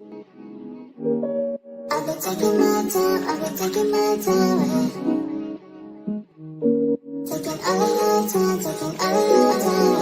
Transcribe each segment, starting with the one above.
I've been taking my time, taking all of your time, taking all of your time.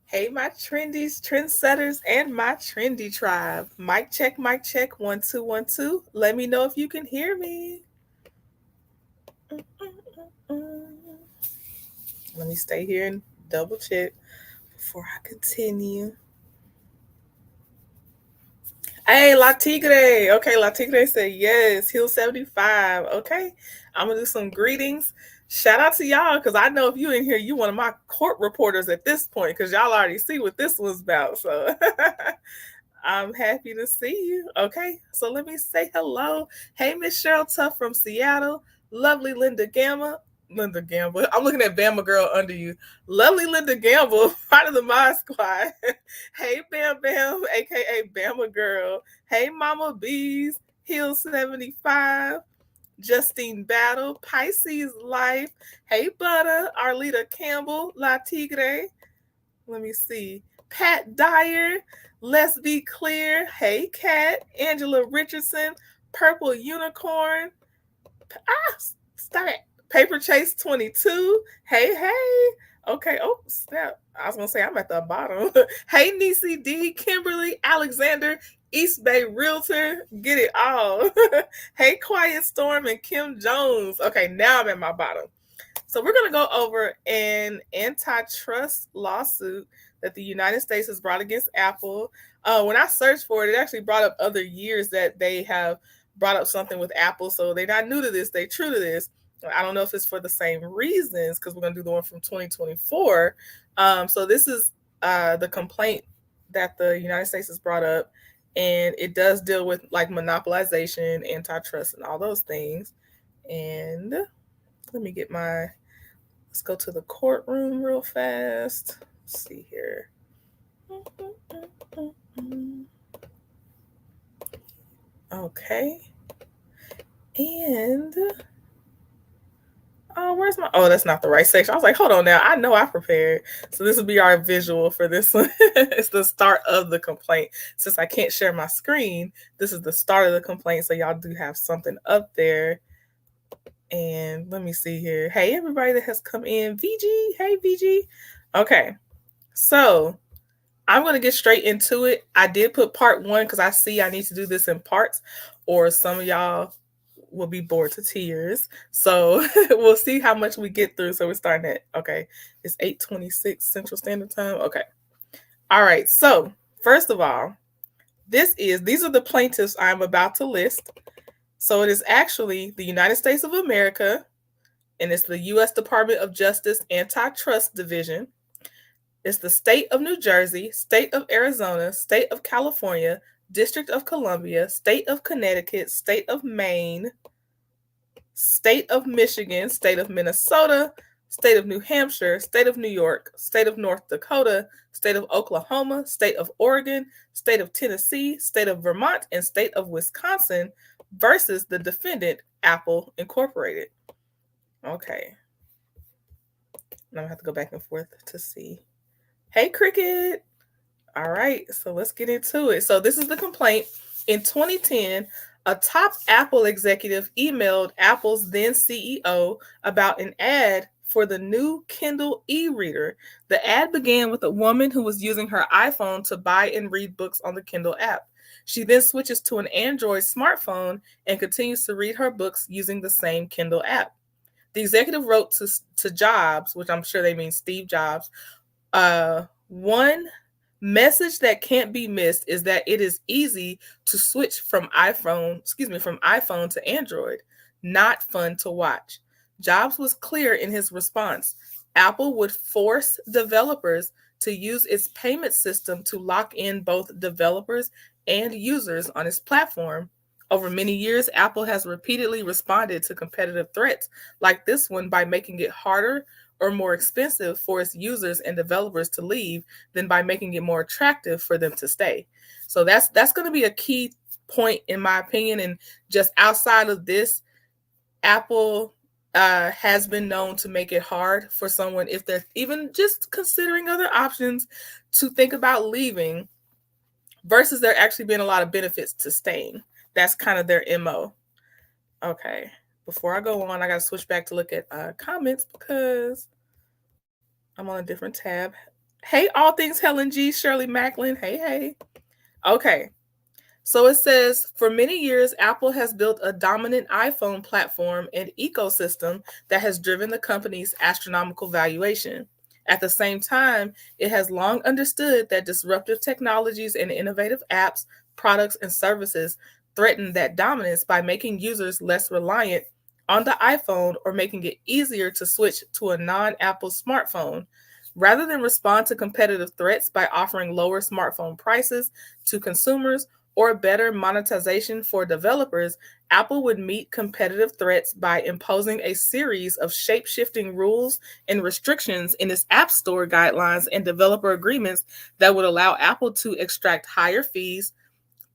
Hey, my trendies, trendsetters, and my trendy tribe. Mic check, 1 2 1 2. Let me know if you can hear me. Let me stay here and double check before I continue. Hey, La Tigre. Okay, La Tigre said yes. Hill 75. Okay, I'm going to do some greetings. Shout out to y'all, because I know if you in here, you one of my court reporters at this point, because y'all already see what this was about. So I'm happy to see you. Okay, so let me say hello. Hey, Miss Cheryl Tuff from Seattle. Lovely Linda Gamma. Linda Gamble. I'm looking at Bama Girl under you. Lovely Linda Gamble, part of the Mod Squad. Hey, Bam Bam, aka Bama Girl. Hey, Mama Bees, Hill 75. Justine Battle, Pisces Life. Hey, Butter, Arlita Campbell, La Tigre. Let me see. Pat Dyer, Let's Be Clear. Hey, Kat. Angela Richardson, Purple Unicorn. Stop it. Paper Chase 22. Hey, hey. Okay. Oh, snap. I was going to say I'm at the bottom. Hey, Nisi D, Kimberly, Alexander, East Bay Realtor. Get it all. Hey, Quiet Storm and Kim Jones. Okay, now I'm at my bottom. So we're going to go over an antitrust lawsuit that the United States has brought against Apple. When I searched for it, it actually brought up other years that they have brought up something with Apple. So they're not new to this. They're true to this. I don't know if it's for the same reasons, because we're going to do the one from 2024. So this is the complaint that the United States has brought up. And it does deal with like monopolization, antitrust, and all those things. And let me get my, let's go to the courtroom real fast. Let's see here. Okay. And where's my, oh, that's not the right section. I was like, hold on now. I know I prepared. So this will be our visual for this one. It's the start of the complaint. Since I can't share my screen, this is the start of the complaint. So y'all do have something up there. And let me see here. Hey, everybody that has come in. VG. Hey, VG. Okay. So I'm going to get straight into it. I did put part 1 because I see I need to do this in parts, or some of y'all will be bored to tears. So we'll see how much we get through. So we're starting at, okay, it's 8:26 Central Standard Time. Okay. All right. So first of all, these are the plaintiffs I'm about to list. So it is actually the United States of America, and it's the U.S. Department of Justice Antitrust Division. It's the state of New Jersey, state of Arizona, state of California, District of Columbia, state of Connecticut, state of Maine, state of Michigan, state of Minnesota, state of New Hampshire, state of New York, state of North Dakota, state of Oklahoma, state of Oregon, state of Tennessee, state of Vermont, and state of Wisconsin versus the defendant, Apple Incorporated. Okay. Now I have to go back and forth to see. Hey, Cricket. All right, so let's get into it. So this is the complaint. In 2010, a top Apple executive emailed Apple's then CEO about an ad for the new Kindle e-reader. The ad began with a woman who was using her iPhone to buy and read books on the Kindle app. She then switches to an Android smartphone and continues to read her books using the same Kindle app. The executive wrote to Jobs, which I'm sure they mean Steve Jobs, one message that can't be missed is that it is easy to switch from iPhone to Android. Not fun to watch. Jobs was clear in his response. Apple would force developers to use its payment system to lock in both developers and users on its platform. Over many years, Apple has repeatedly responded to competitive threats like this one by making it harder or more expensive for its users and developers to leave than by making it more attractive for them to stay. So that's going to be a key point in my opinion. And just outside of this, Apple has been known to make it hard for someone, if they're even just considering other options, to think about leaving versus there actually being a lot of benefits to staying. That's kind of their MO. Okay. Before I go on, I got to switch back to look at comments because I'm on a different tab. Hey, all things Helen G, Shirley Macklin. Hey. Okay. So it says, for many years, Apple has built a dominant iPhone platform and ecosystem that has driven the company's astronomical valuation. At the same time, it has long understood that disruptive technologies and innovative apps, products, and services threaten that dominance by making users less reliant on the iPhone or making it easier to switch to a non-Apple smartphone. Rather than respond to competitive threats by offering lower smartphone prices to consumers or better monetization for developers, Apple would meet competitive threats by imposing a series of shape-shifting rules and restrictions in its App Store guidelines and developer agreements that would allow Apple to extract higher fees,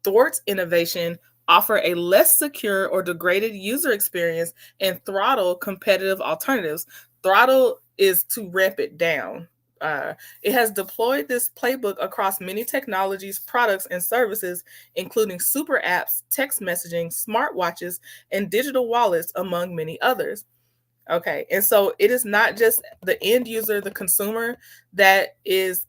thwart innovation, offer a less secure or degraded user experience, and throttle competitive alternatives. Throttle is to ramp it down. It has deployed this playbook across many technologies, products, and services, including super apps, text messaging, smartwatches, and digital wallets, among many others. Okay, and so it is not just the end user, the consumer, that is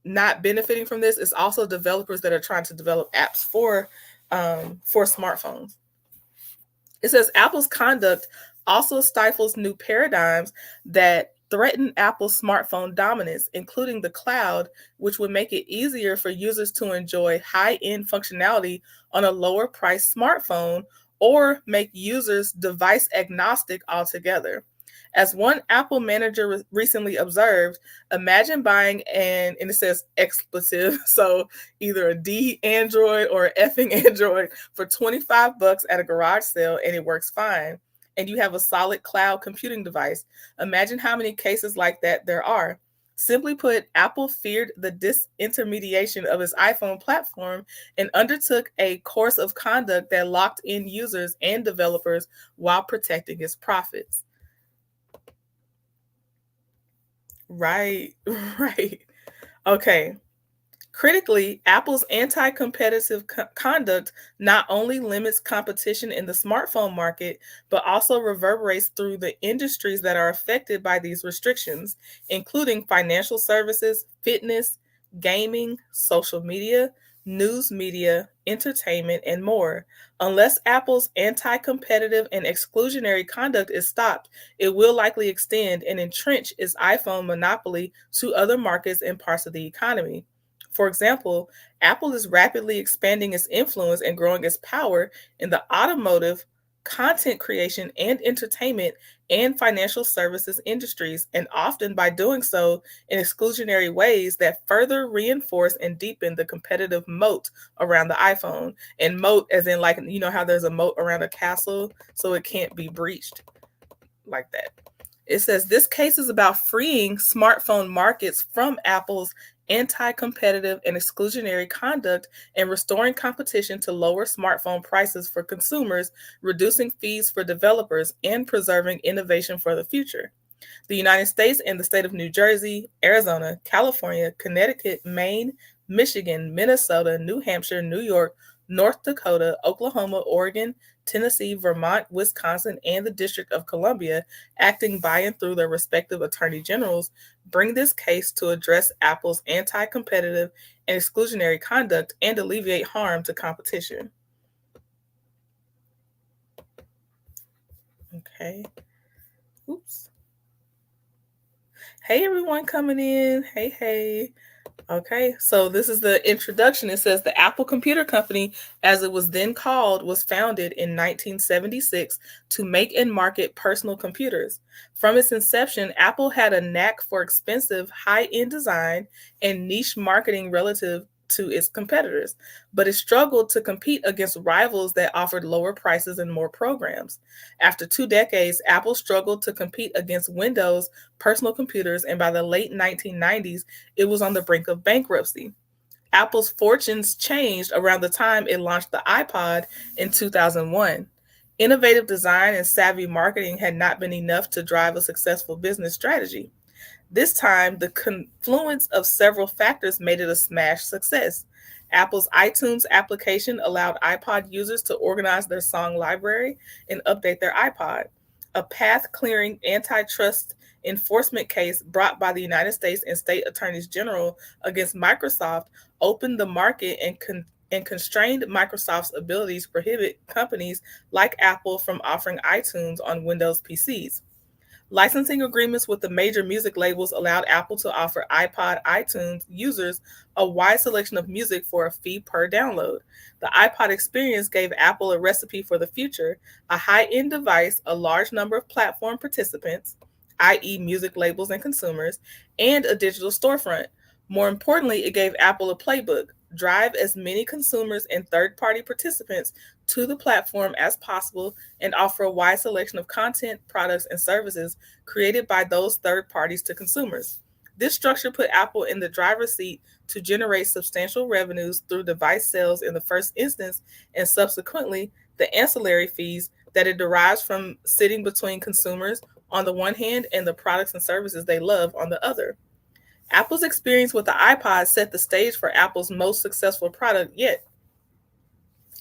not benefiting from this. It's also developers that are trying to develop apps for smartphones. It says Apple's conduct also stifles new paradigms that threaten Apple's smartphone dominance, including the cloud, which would make it easier for users to enjoy high-end functionality on a lower-priced smartphone or make users device agnostic altogether. As one Apple manager recently observed, imagine buying and it says expletive, so either a D Android or an effing Android for $25 at a garage sale and it works fine. And you have a solid cloud computing device. Imagine how many cases like that there are. Simply put, Apple feared the disintermediation of its iPhone platform and undertook a course of conduct that locked in users and developers while protecting its profits. Right. Okay. Critically, Apple's anti-competitive conduct not only limits competition in the smartphone market, but also reverberates through the industries that are affected by these restrictions, including financial services, fitness, gaming, social media, news media, entertainment, and more. Unless Apple's anti-competitive and exclusionary conduct is stopped, it will likely extend and entrench its iPhone monopoly to other markets and parts of the economy. For example, Apple is rapidly expanding its influence and growing its power in the automotive content creation, and entertainment and financial services industries, and often by doing so in exclusionary ways that further reinforce and deepen the competitive moat around the iPhone. And moat, as in, like, you know how there's a moat around a castle, so it can't be breached like that. It says this case is about freeing smartphone markets from Apple's anti-competitive and exclusionary conduct and restoring competition to lower smartphone prices for consumers, reducing fees for developers, and preserving innovation for the future. The United States and the state of New Jersey, Arizona, California, Connecticut, Maine, Michigan, Minnesota, New Hampshire, New York, North Dakota, Oklahoma, Oregon, Tennessee, Vermont, Wisconsin, and the District of Columbia, acting by and through their respective attorney generals, bring this case to address Apple's anti competitive and exclusionary conduct and alleviate harm to competition. Okay. Oops. Hey, everyone coming in. Hey. Okay, so this is the introduction. It says the Apple Computer Company, as it was then called, was founded in 1976 to make and market personal computers. From its inception, Apple had a knack for expensive, high-end design and niche marketing relative to its competitors, but it struggled to compete against rivals that offered lower prices and more programs. After 2 decades, Apple struggled to compete against Windows personal computers, and by the late 1990s, it was on the brink of bankruptcy. Apple's fortunes changed around the time it launched the iPod in 2001. Innovative design and savvy marketing had not been enough to drive a successful business strategy. This time, the confluence of several factors made it a smash success. Apple's iTunes application allowed iPod users to organize their song library and update their iPod. A path clearing antitrust enforcement case brought by the United States and state attorneys general against Microsoft opened the market and constrained Microsoft's ability to prohibit companies like Apple from offering iTunes on Windows PCs. Licensing agreements with the major music labels allowed Apple to offer iPod iTunes users a wide selection of music for a fee per download. The iPod experience gave Apple a recipe for the future: a high end device, a large number of platform participants, i.e., music labels and consumers, and a digital storefront. More importantly, it gave Apple a playbook: drive as many consumers and third party participants to the platform as possible and offer a wide selection of content, products, and services created by those third parties to consumers. This structure put Apple in the driver's seat to generate substantial revenues through device sales in the first instance, and subsequently the ancillary fees that it derives from sitting between consumers on the one hand and the products and services they love on the other. Apple's experience with the iPod set the stage for Apple's most successful product yet.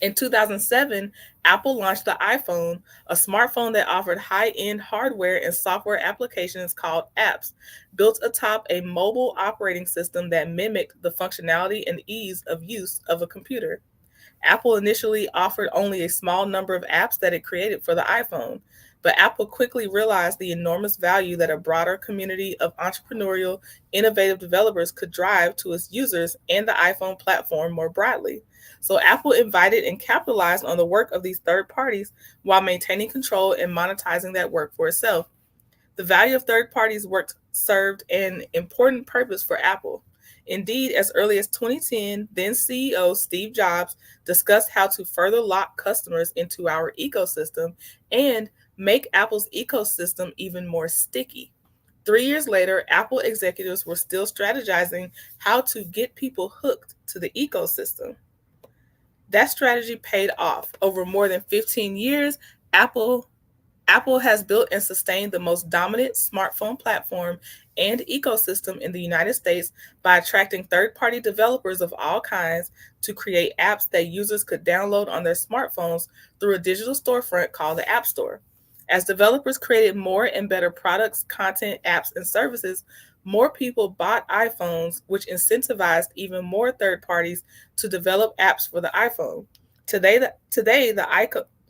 In 2007, Apple launched the iPhone, a smartphone that offered high-end hardware and software applications called apps, built atop a mobile operating system that mimicked the functionality and ease of use of a computer. Apple initially offered only a small number of apps that it created for the iPhone, but Apple quickly realized the enormous value that a broader community of entrepreneurial, innovative developers could drive to its users and the iPhone platform more broadly. So Apple invited and capitalized on the work of these third parties while maintaining control and monetizing that work for itself. The value of third parties' work served an important purpose for Apple. Indeed, as early as 2010, then CEO Steve Jobs discussed how to further lock customers into our ecosystem and make Apple's ecosystem even more sticky. 3 years later, Apple executives were still strategizing how to get people hooked to the ecosystem. That strategy paid off. Over more than 15 years, Apple has built and sustained the most dominant smartphone platform and ecosystem in the United States by attracting third party developers of all kinds to create apps that users could download on their smartphones through a digital storefront called the App Store. As developers created more and better products, content, apps, and services, more people bought iPhones, which incentivized even more third parties to develop apps for the iPhone. Today, the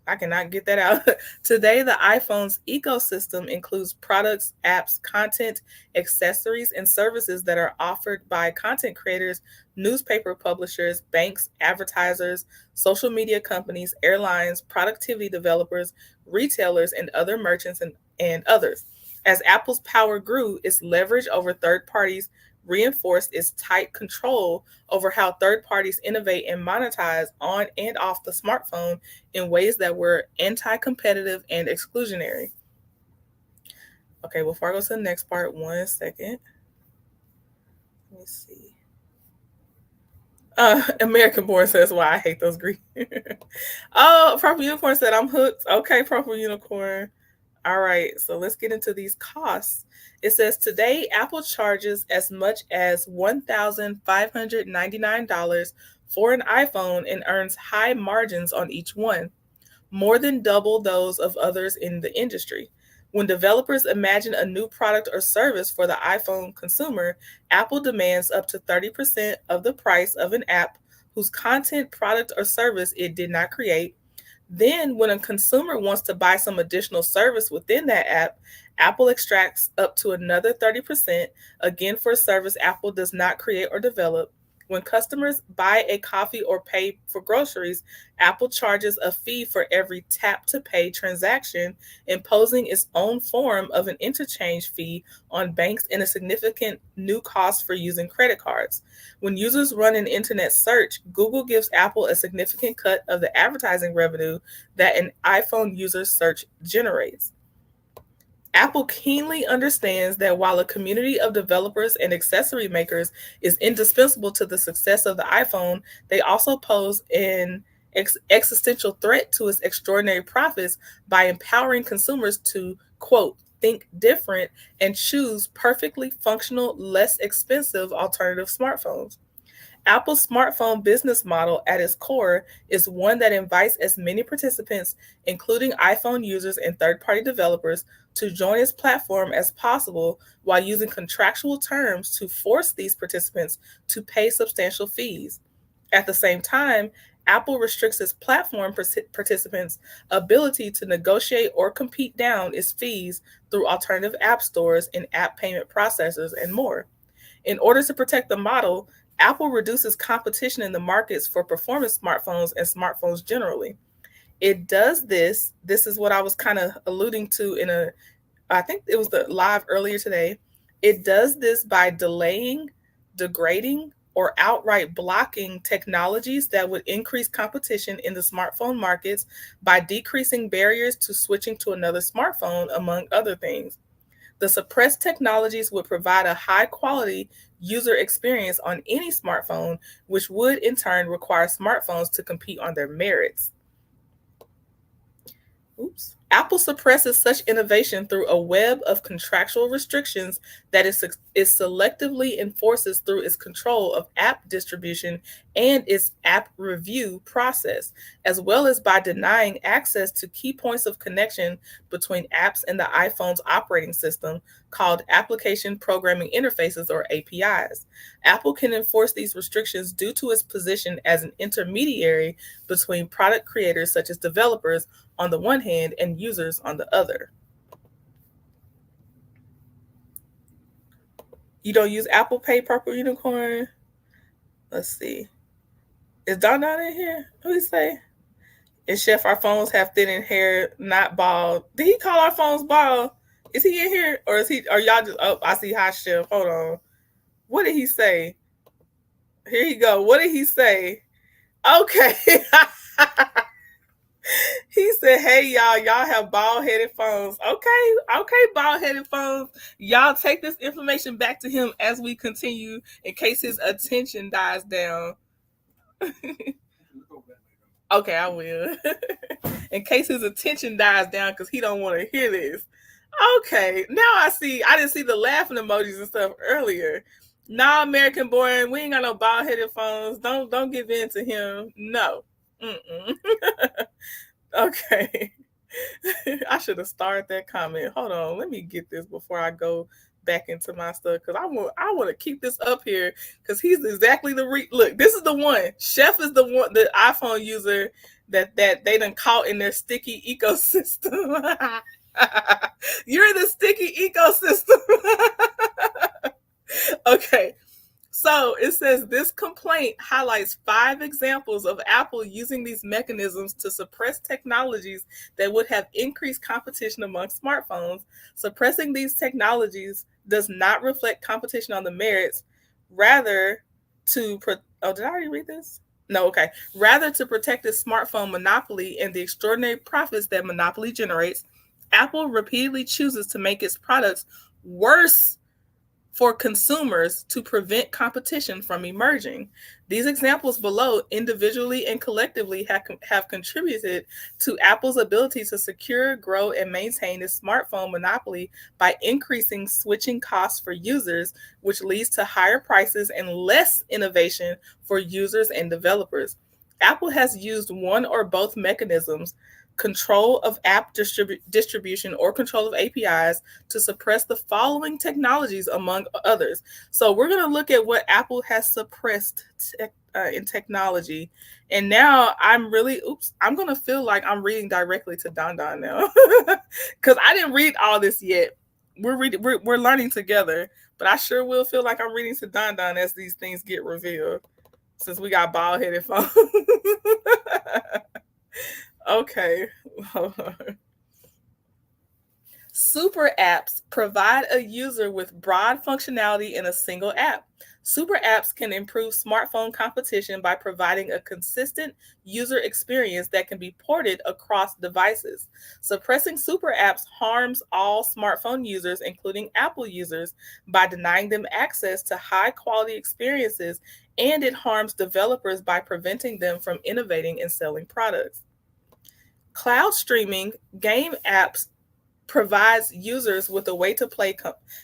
I cannot get that out. Today, the iPhone's ecosystem includes products, apps, content, accessories, and services that are offered by content creators, newspaper publishers, banks, advertisers, social media companies, airlines, productivity developers, retailers, and other merchants and others. As Apple's power grew, its leverage over third parties reinforced its tight control over how third parties innovate and monetize on and off the smartphone in ways that were anti competitive and exclusionary. Okay, before I go to the next part, 1 second. Let me see. American Born says why I hate those green. Oh, Purple Unicorn said I'm hooked. Okay, Purple Unicorn. All right, so let's get into these costs. It says today Apple charges as much as $1,599 for an iPhone and earns high margins on each one, more than double those of others in the industry. When developers imagine a new product or service for the iPhone consumer, Apple demands up to 30% of the price of an app whose content, product, or service it did not create. Then, when a consumer wants to buy some additional service within that app, Apple extracts up to another 30%, again for a service Apple does not create or develop. When customers buy a coffee or pay for groceries, Apple charges a fee for every tap to pay transaction, imposing its own form of an interchange fee on banks and a significant new cost for using credit cards. When users run an internet search, Google gives Apple a significant cut of the advertising revenue that an iPhone user search generates. Apple keenly understands that while a community of developers and accessory makers is indispensable to the success of the iPhone, they also pose an existential threat to its extraordinary profits by empowering consumers to, quote, think different and choose perfectly functional, less expensive alternative smartphones. Apple's smartphone business model at its core is one that invites as many participants, including iPhone users and third party developers, to join its platform as possible while using contractual terms to force these participants to pay substantial fees. At the same time, Apple restricts its platform participants' ability to negotiate or compete down its fees through alternative app stores and app payment processors and more. In order to protect the model, Apple reduces competition in the markets for performance smartphones and smartphones generally. It does this. This is what I was kind of alluding to I think it was the live earlier today. It does this by delaying, degrading, or outright blocking technologies that would increase competition in the smartphone markets by decreasing barriers to switching to another smartphone, among other things. The suppressed technologies would provide a high quality user experience on any smartphone, which would in turn require smartphones to compete on their merits. Oops. Apple suppresses such innovation through a web of contractual restrictions that it selectively enforces through its control of app distribution and its app review process, as well as by denying access to key points of connection between apps and the iPhone's operating system, called Application Programming Interfaces or APIs. Apple can enforce these restrictions due to its position as an intermediary between product creators such as developers on the one hand and users on the other. You don't use Apple Pay, Purple Unicorn? Let's see. Is Don not in here? What did he say? And Chef, our phones have thinning hair, not bald. Did he call our phones bald? Is he in here? Or is he, or y'all just, oh, I see hi, Chef. Hold on. What did he say? Here you go. What did he say? Okay. He said, "Hey y'all have bald headed phones." Okay, bald headed phones. Y'all take this information back to him as we continue, in case his attention dies down. Okay, I will. In case his attention dies down, because he don't want to hear this. Okay, now I see. I didn't see the laughing emojis and stuff earlier. Nah, American Born, we ain't got no bald headed phones. Don't give in to him. No. Okay. I should have started that comment. Hold on, let me get this before I go back into my stuff, because I want to keep this up here, because he's exactly the look. This is the one. Chef is the one, the iPhone user that they done caught in their sticky ecosystem. You're in the sticky ecosystem. Okay. So it says this complaint highlights 5 examples of Apple using these mechanisms to suppress technologies that would have increased competition among smartphones. Suppressing these technologies does not reflect competition on the merits, rather oh, did I already read this? No, okay. Rather to protect its smartphone monopoly and the extraordinary profits that monopoly generates, Apple repeatedly chooses to make its products worse for consumers to prevent competition from emerging. These examples below, individually and collectively, have contributed to Apple's ability to secure, grow, and maintain its smartphone monopoly by increasing switching costs for users, which leads to higher prices and less innovation for users and developers. Apple has used one or both mechanisms, control of app distribution or control of APIs, to suppress the following technologies, among others. So we're going to look at what Apple has suppressed in technology. And now I'm going to feel like I'm reading directly to Don Don now because I didn't read all this yet. We're learning together, but I sure will feel like I'm reading to Don Don as these things get revealed, since we got bald-headed phones. Okay. Super apps provide a user with broad functionality in a single app. Super apps can improve smartphone competition by providing a consistent user experience that can be ported across devices. Suppressing super apps harms all smartphone users, including Apple users, by denying them access to high-quality experiences, and it harms developers by preventing them from innovating and selling products. Cloud streaming game apps provides users with a way to play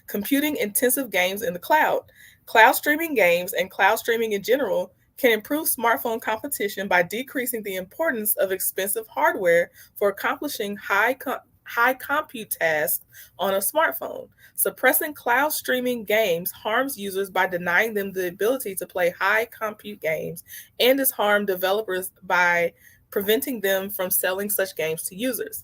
computing-intensive games in the cloud. Cloud streaming games and cloud streaming in general can improve smartphone competition by decreasing the importance of expensive hardware for accomplishing high compute tasks on a smartphone. Suppressing cloud streaming games harms users by denying them the ability to play high compute games, and has harmed developers by preventing them from selling such games to users.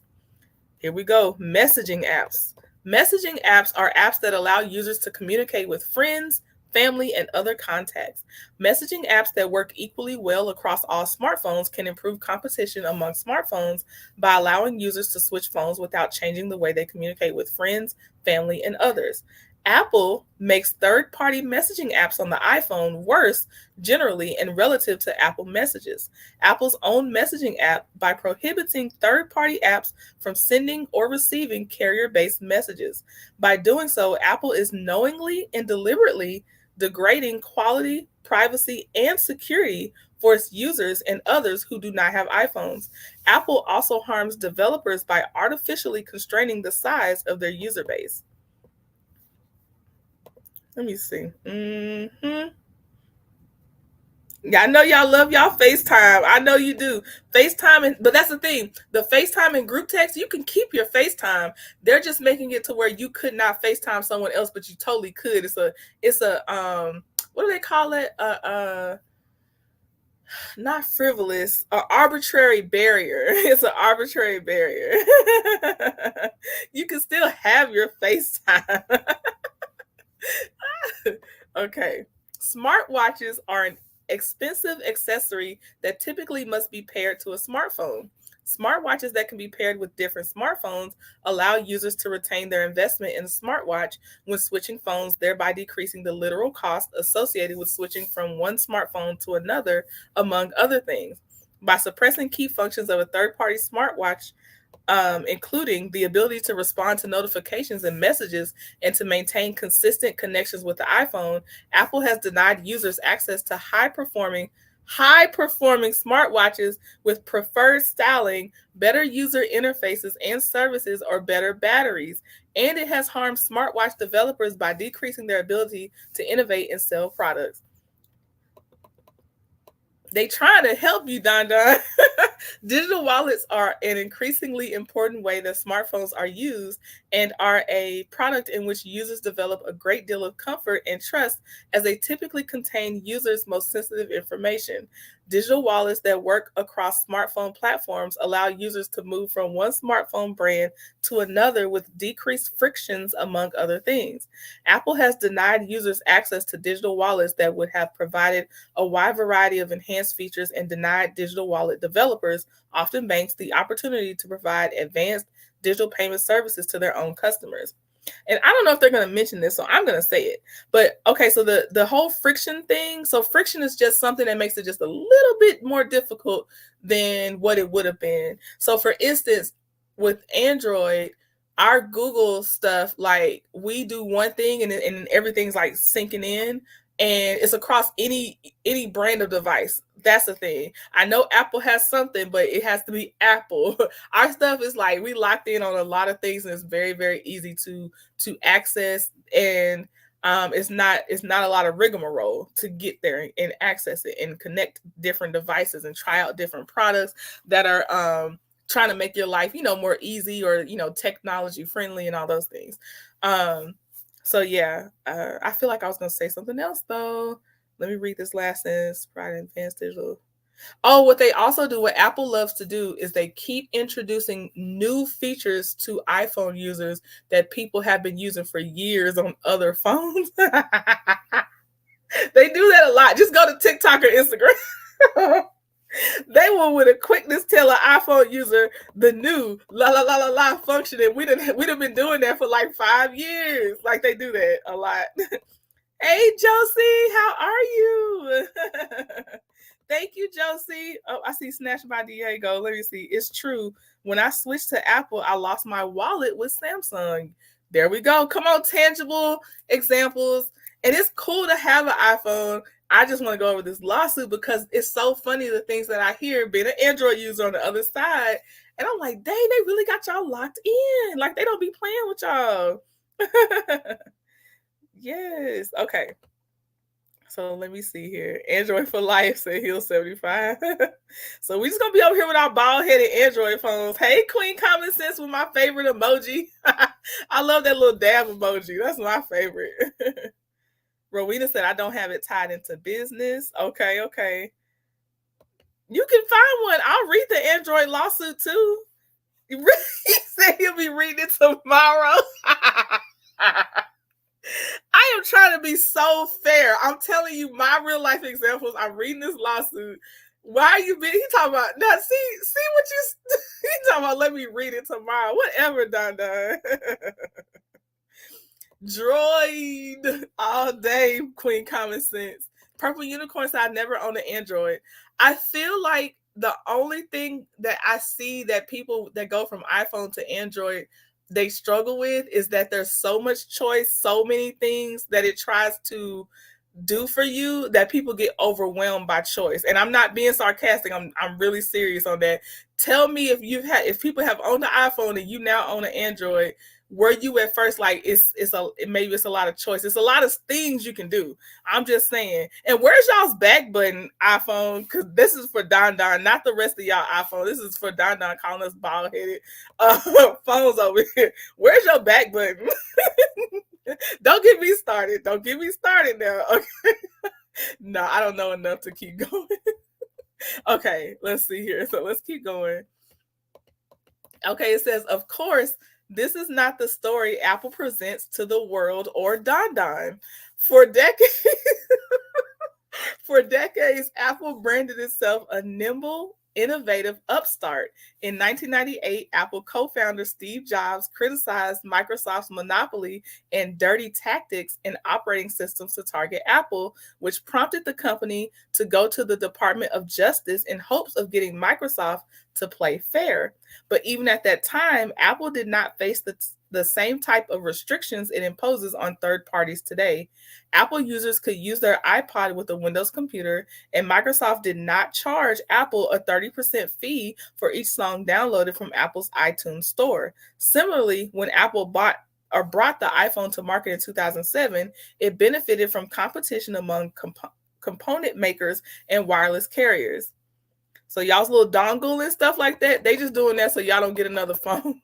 Here we go. Messaging apps. Messaging apps are apps that allow users to communicate with friends, family, and other contacts. Messaging apps that work equally well across all smartphones can improve competition among smartphones by allowing users to switch phones without changing the way they communicate with friends, family, and others. Apple makes third-party messaging apps on the iPhone worse generally and relative to Apple Messages. Apple's own messaging app by prohibiting third-party apps from sending or receiving carrier-based messages. By doing so, Apple is knowingly and deliberately degrading quality, privacy, and security for its users and others who do not have iPhones. Apple also harms developers by artificially constraining the size of their user base. Let me see. Yeah, I know y'all love y'all FaceTime. I know you do. FaceTime, but that's the thing. The FaceTime and group text, you can keep your FaceTime. They're just making it to where you could not FaceTime someone else, but you totally could. It's a what do they call it? Not frivolous, an arbitrary barrier. It's an arbitrary barrier. You can still have your FaceTime. Okay. Smartwatches are an expensive accessory that typically must be paired to a smartphone. Smartwatches that can be paired with different smartphones allow users to retain their investment in a smartwatch when switching phones, thereby decreasing the literal cost associated with switching from one smartphone to another, among other things. By suppressing key functions of a third-party smartwatch, including the ability to respond to notifications and messages and to maintain consistent connections with the iPhone, Apple has denied users access to high-performing smartwatches with preferred styling, better user interfaces and services, or better batteries. And it has harmed smartwatch developers by decreasing their ability to innovate and sell products. They trying to help you, Don Don. Digital wallets are an increasingly important way that smartphones are used and are a product in which users develop a great deal of comfort and trust, as they typically contain users' most sensitive information. Digital wallets that work across smartphone platforms allow users to move from one smartphone brand to another with decreased frictions, among other things. Apple has denied users access to digital wallets that would have provided a wide variety of enhanced features and denied digital wallet developers, often banks, the opportunity to provide advanced digital payment services to their own customers. And I don't know if they're going to mention this, so I'm going to say it. But okay, so the whole friction thing, so friction is just something that makes it just a little bit more difficult than what it would have been. So for instance, with Android, our Google stuff, like we do one thing and everything's like sinking in, and it's across any brand of device. That's the thing. I know Apple has something, but it has to be Apple. Our stuff is like we locked in on a lot of things, and it's very, very easy to access, and it's not a lot of rigmarole to get there and access it and connect different devices and try out different products that are trying to make your life more easy, or technology friendly and all those things. So yeah, I feel like I was gonna say something else though. Let me read this last sentence. Provide advanced digital. Oh, what they also do, what Apple loves to do, is they keep introducing new features to iPhone users that people have been using for years on other phones. They do that a lot. Just go to TikTok or Instagram. They will, with a quickness, tell an iPhone user the new la la la la la function, and we'd have been doing that for like 5 years. Like they do that a lot. Hey Josie, how are you? Thank you, Josie. Oh, I see Snatched by Diego. Let me see. It's true. When I switched to Apple, I lost my wallet with Samsung. There we go. Come on, tangible examples. And it's cool to have an iPhone. I just want to go over this lawsuit because it's so funny, the things that I hear being an Android user on the other side. And I'm like, dang, they really got y'all locked in. Like they don't be playing with y'all. Yes. Okay. So let me see here. Android for life, said Hill 75. So we just gonna be over here with our bald-headed Android phones. Hey, Queen Common Sense with my favorite emoji. I love that little dab emoji. That's my favorite. Rowena said, I don't have it tied into business. Okay, okay. You can find one. I'll read the Android lawsuit too. He said he'll be reading it tomorrow. I am trying to be so fair. I'm telling you my real life examples. I'm reading this lawsuit. Why are you being? He talking about now. See what you. He talking about. Let me read it tomorrow. Whatever, Don. Droid all day. Queen Common Sense. Purple Unicorn said I never own an Android. I feel like the only thing that I see that people that go from iPhone to Android they struggle with is that there's so much choice, so many things that it tries to do for you that people get overwhelmed by choice. And I'm not being sarcastic. I'm really serious on that. Tell me if people have owned the iPhone and you now own an Android, were you at first like maybe it's a lot of choice. It's a lot of things you can do. I'm just saying. And where's y'all's back button iPhone? Because this is for Don, not the rest of y'all iPhone. This is for Don calling us bald headed phones over here. Where's your back button? Don't get me started. Don't get me started now. Okay. No, I don't know enough to keep going. Okay, let's see here. So let's keep going. Okay, it says, of course, this is not the story Apple presents to the world or Don. For decades, Apple branded itself a nimble, innovative upstart. In 1998, Apple co-founder Steve Jobs criticized Microsoft's monopoly and dirty tactics in operating systems to target Apple, which prompted the company to go to the Department of Justice in hopes of getting Microsoft to play fair. But even at that time, Apple did not face the same type of restrictions it imposes on third parties today. Apple users could use their iPod with a Windows computer, and Microsoft did not charge Apple a 30% fee for each song downloaded from Apple's iTunes store. Similarly, when Apple brought the iPhone to market in 2007, it benefited from competition among component makers and wireless carriers. So y'all's little dongle and stuff like that, they just doing that so y'all don't get another phone.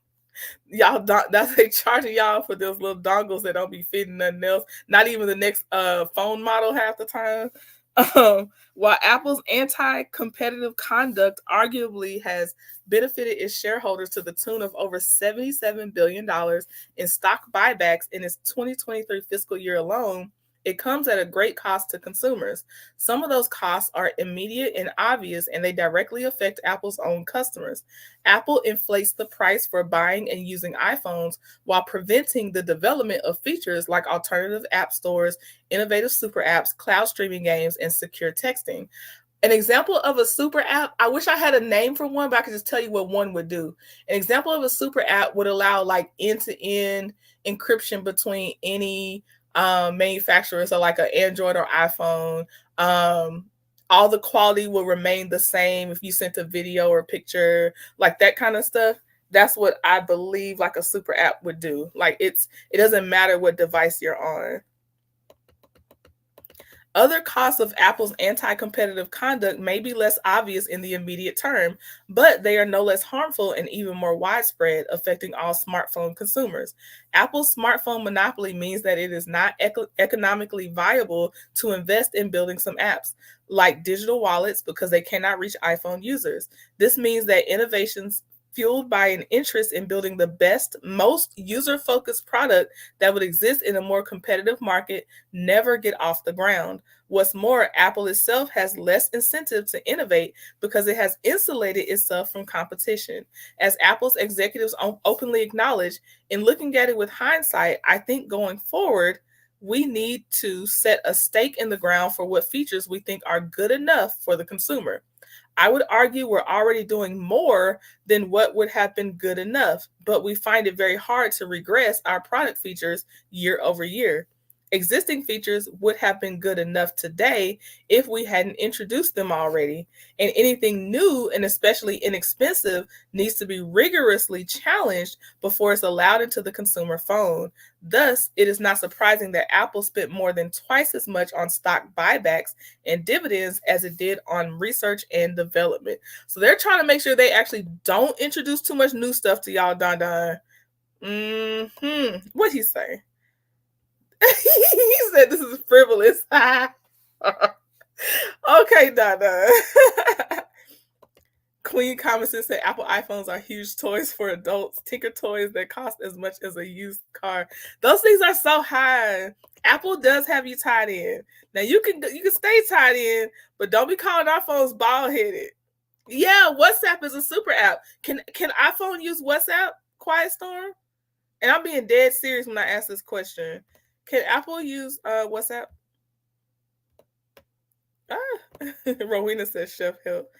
Y'all that's they charging y'all for those little dongles that don't be fitting nothing else. Not even the next phone model half the time. While Apple's anti-competitive conduct arguably has benefited its shareholders to the tune of over $77 billion in stock buybacks in its 2023 fiscal year alone, it comes at a great cost to consumers. Some of those costs are immediate and obvious, and they directly affect Apple's own customers. Apple inflates the price for buying and using iPhones while preventing the development of features like alternative app stores, innovative super apps, cloud streaming games, and secure texting. An example of a super app, I wish I had a name for one, but I could just tell you what one would do. An example of a super app would allow like end-to-end encryption between any manufacturer, so like an Android or iPhone. All the quality will remain the same if you sent a video or picture, like that kind of stuff. That's what I believe like a super app would do. Like it doesn't matter what device you're on. Other costs of Apple's anti-competitive conduct may be less obvious in the immediate term, but they are no less harmful and even more widespread, affecting all smartphone consumers. Apple's smartphone monopoly means that it is not economically viable to invest in building some apps, like digital wallets, because they cannot reach iPhone users. This means that innovations fueled by an interest in building the best, most user-focused product that would exist in a more competitive market never get off the ground. What's more, Apple itself has less incentive to innovate because it has insulated itself from competition. As Apple's executives openly acknowledge, in looking at it with hindsight, I think going forward, we need to set a stake in the ground for what features we think are good enough for the consumer. I would argue we're already doing more than what would have been good enough, but we find it very hard to regress our product features year over year. Existing features would have been good enough today if we hadn't introduced them already, and anything new and especially inexpensive needs to be rigorously challenged before it's allowed into the consumer phone. Thus, it is not surprising that Apple spent more than twice as much on stock buybacks and dividends as it did on research and development. So they're trying to make sure they actually don't introduce too much new stuff to y'all, Don Don. What'd he say? He said this is frivolous. Okay, Don Don. Queen Common said Apple iPhones are huge toys for adults, tinker toys that cost as much as a used car. Those things are so high. Apple does have you tied in. Now you can stay tied in, but don't be calling our phones bald headed. Yeah, WhatsApp is a super app. Can iPhone use WhatsApp? Quiet Storm. And I'm being dead serious when I ask this question. Can Apple use WhatsApp? Rowena says Chef help.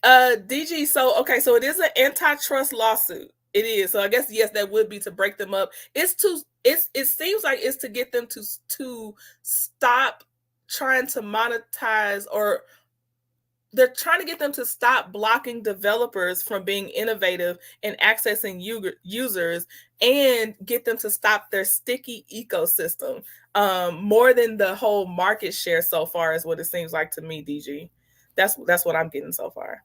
DG, so okay, so it is an antitrust lawsuit. It is. So I guess yes, that would be to break them up. It seems like it's to get them to stop trying to monetize, or they're trying to get them to stop blocking developers from being innovative and accessing users, and get them to stop their sticky ecosystem. More than the whole market share so far is what it seems like to me, DG. That's what I'm getting so far.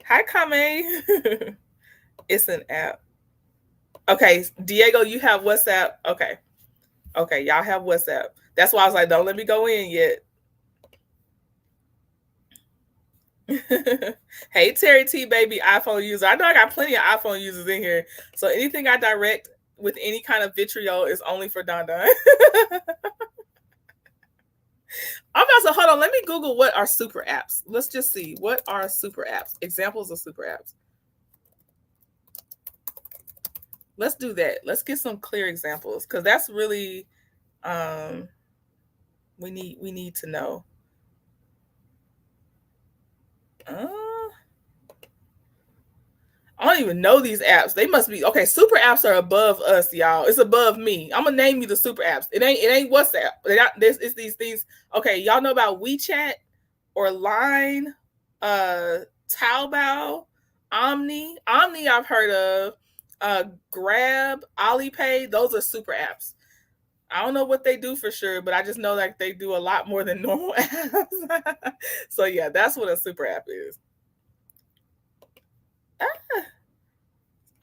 Hi, Kame. It's an app. Okay, Diego, you have WhatsApp. Okay, y'all have WhatsApp. That's why I was like, don't let me go in yet. Hey, Terry T, baby, iPhone user. I know I got plenty of iPhone users in here. So anything I direct with any kind of vitriol is only for Don Don. I'm about to hold on. Let me Google what are super apps. Let's just see. What are super apps? Examples of super apps. Let's do that. Let's get some clear examples, because that's really we need to know. I don't even know these apps. They must be okay. Super apps are above us, y'all. It's above me. I'm gonna name you the super apps. It ain't WhatsApp. It's these things. Okay, y'all know about WeChat or Line, Taobao, Omni. Omni I've heard of. Grab, Alipay. Those are super apps. I don't know what they do for sure, but I just know that they do a lot more than normal apps. So yeah, that's what a super app is.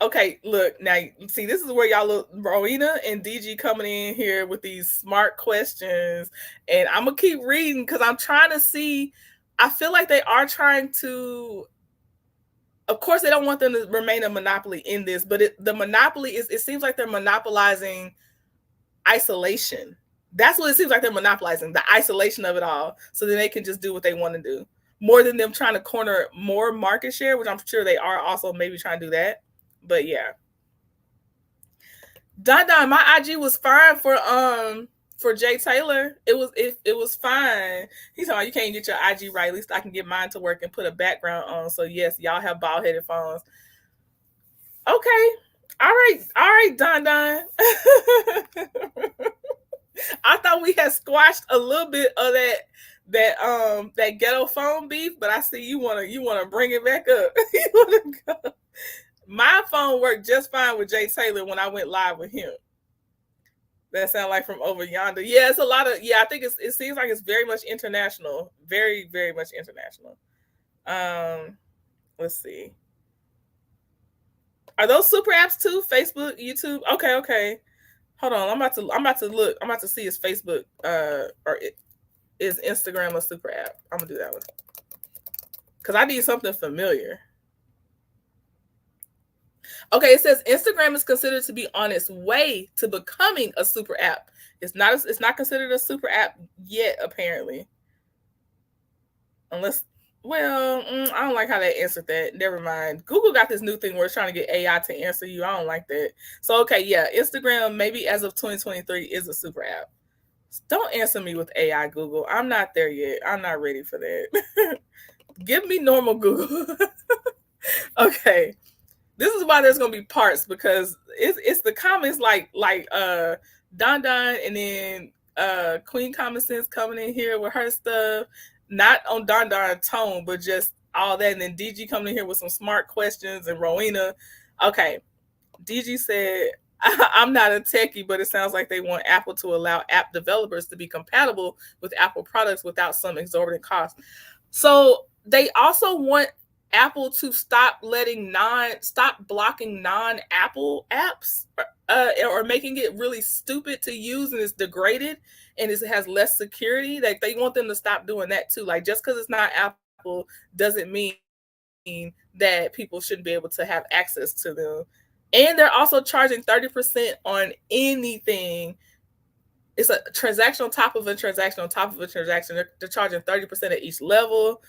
Okay, look, now see, this is where y'all look, Rowena and DG coming in here with these smart questions, and I'm gonna keep reading because I'm trying to see. I feel like they are trying to. Of course, they don't want them to remain a monopoly in this, but the monopoly is. It seems like they're monopolizing isolation. That's what it seems like they're monopolizing, the isolation of it all, so then they can just do what they want to do, more than them trying to corner more market share, which I'm sure they are also maybe trying to do that. But yeah. Don, my IG was fine for Jay Taylor. It was fine. He's talking, you can't get your IG right. At least I can get mine to work and put a background on. So yes, y'all have bald headed phones. Okay. All right, Don. I thought we had squashed a little bit of that ghetto phone beef, but I see you wanna bring it back up. You wanna go. My phone worked just fine with Jay Taylor when I went live with him. That sound like from over yonder. Yeah, it's a lot of, yeah, I think it seems like it's very much international. Very, very much international. Let's see. Are those super apps too? Facebook, YouTube? Okay. Hold on. I'm about to look. I'm about to see his Facebook or is Instagram a super app. I'm gonna do that one. Because I need something familiar. Okay, it says Instagram is considered to be on its way to becoming a super app. It's not considered a super app yet, apparently. Unless, well, I don't like how they answered that. Never mind. Google got this new thing where it's trying to get AI to answer you. I don't like that. So, okay, yeah, Instagram maybe as of 2023 is a super app. Don't answer me with AI, Google. I'm not there yet. I'm not ready for that. Give me normal Google. Okay. This is why there's gonna be parts, because it's the comments like Don and then Queen Common Sense coming in here with her stuff, not on Don tone, but just all that, and then DG coming in here with some smart questions, and Rowena. Okay, DG said, I'm not a techie, but it sounds like they want Apple to allow app developers to be compatible with Apple products without some exorbitant cost. So they also want Apple to stop blocking non-Apple apps, or making it really stupid to use, and it's degraded and it has less security. Like, they want them to stop doing that too. Like, just because it's not Apple doesn't mean that people shouldn't be able to have access to them. And they're also charging 30% on anything. It's a transaction on top of a transaction on top of a transaction. They're charging 30% at each level.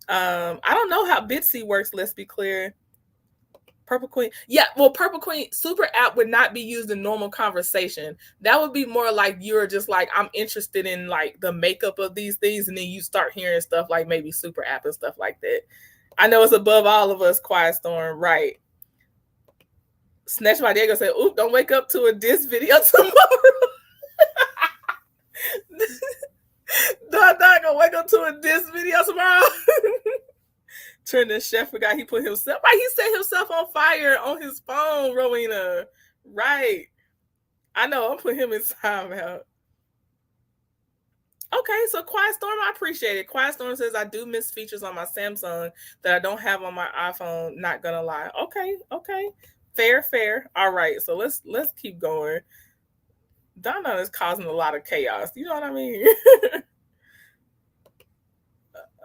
I don't know how Bitsy works, let's be clear. Purple Queen. Yeah, well, Purple Queen super app would not be used in normal conversation. That would be more like you're just like, I'm interested in like the makeup of these things, and then you start hearing stuff like maybe super app and stuff like that. I know it's above all of us, Quiet Storm, right? Snatch by Diego said, oop, don't wake up to a diss video tomorrow. Not gonna wake up to a diss video tomorrow. Trending Chef forgot he put himself, right? He set himself on fire on his phone, Rowena. Right. I know, I'm putting him in timeout. Okay, so Quiet Storm, I appreciate it. Quiet Storm says, I do miss features on my Samsung that I don't have on my iPhone. Not gonna lie. Okay. Fair. All right, so let's keep going. Donna is causing a lot of chaos. You know what I mean?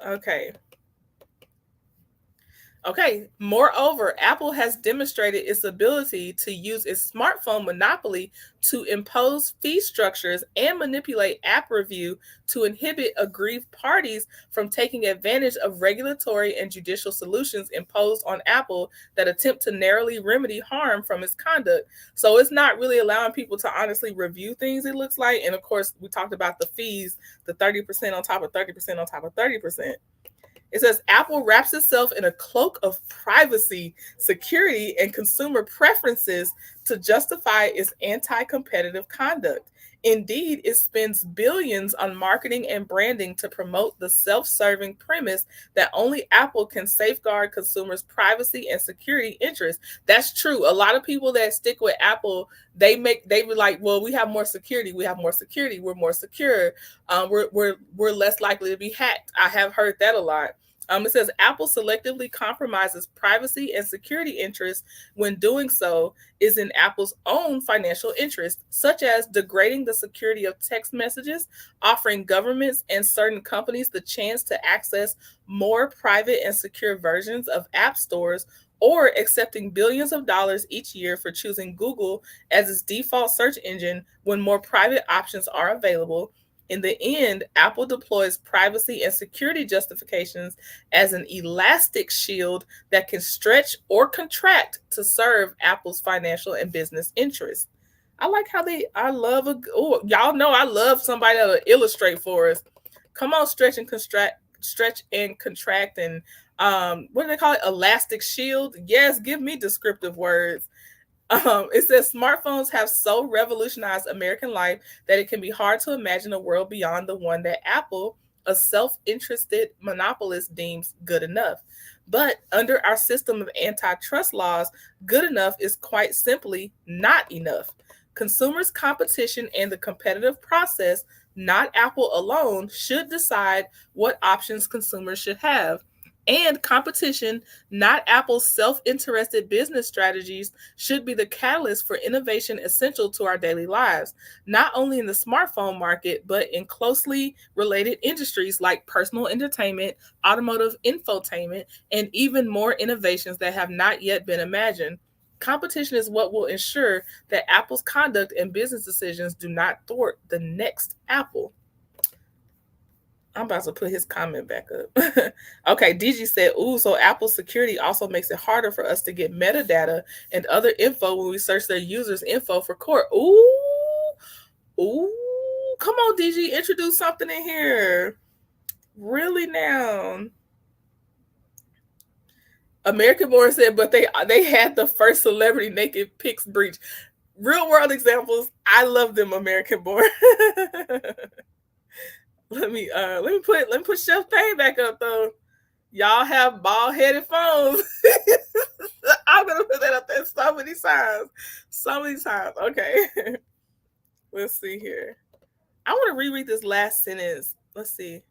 Okay. Moreover, Apple has demonstrated its ability to use its smartphone monopoly to impose fee structures and manipulate app review to inhibit aggrieved parties from taking advantage of regulatory and judicial solutions imposed on Apple that attempt to narrowly remedy harm from its conduct. So it's not really allowing people to honestly review things, it looks like. And of course, we talked about the fees, the 30% on top of 30% on top of 30%. It says Apple wraps itself in a cloak of privacy, security, and consumer preferences to justify its anti-competitive conduct. Indeed, it spends billions on marketing and branding to promote the self-serving premise that only Apple can safeguard consumers' privacy and security interests. That's true. A lot of people that stick with Apple, they were like, well, we have more security. We're more secure. We're less likely to be hacked. I have heard that a lot. It says Apple selectively compromises privacy and security interests when doing so is in Apple's own financial interest, such as degrading the security of text messages, offering governments and certain companies the chance to access more private and secure versions of app stores, or accepting billions of dollars each year for choosing Google as its default search engine when more private options are available. In the end, Apple deploys privacy and security justifications as an elastic shield that can stretch or contract to serve Apple's financial and business interests. I like how I love y'all know I love somebody that'll illustrate for us. Come on, stretch and contract, and what do they call it? Elastic shield. Yes, give me descriptive words. It says smartphones have so revolutionized American life that it can be hard to imagine a world beyond the one that Apple, a self interested monopolist, deems good enough. But under our system of antitrust laws, good enough is quite simply not enough. Consumers' competition and the competitive process, not Apple alone, should decide what options consumers should have. And competition, not Apple's self interested business strategies, should be the catalyst for innovation essential to our daily lives, not only in the smartphone market, but in closely related industries like personal entertainment, automotive infotainment, and even more innovations that have not yet been imagined. Competition is what will ensure that Apple's conduct and business decisions do not thwart the next Apple. I'm about to put his comment back up. Okay, DG said, ooh, so Apple security also makes it harder for us to get metadata and other info when we search their users' info for court. Ooh, come on, DG, introduce something in here. Really now. American Born said, but they had the first celebrity naked pics breach. Real world examples. I love them, American Born. Let me put Chef Payne back up though. Y'all have bald headed phones. I'm gonna put that up there so many times. So many times. Okay. Let's see here. I want to reread this last sentence. Let's see.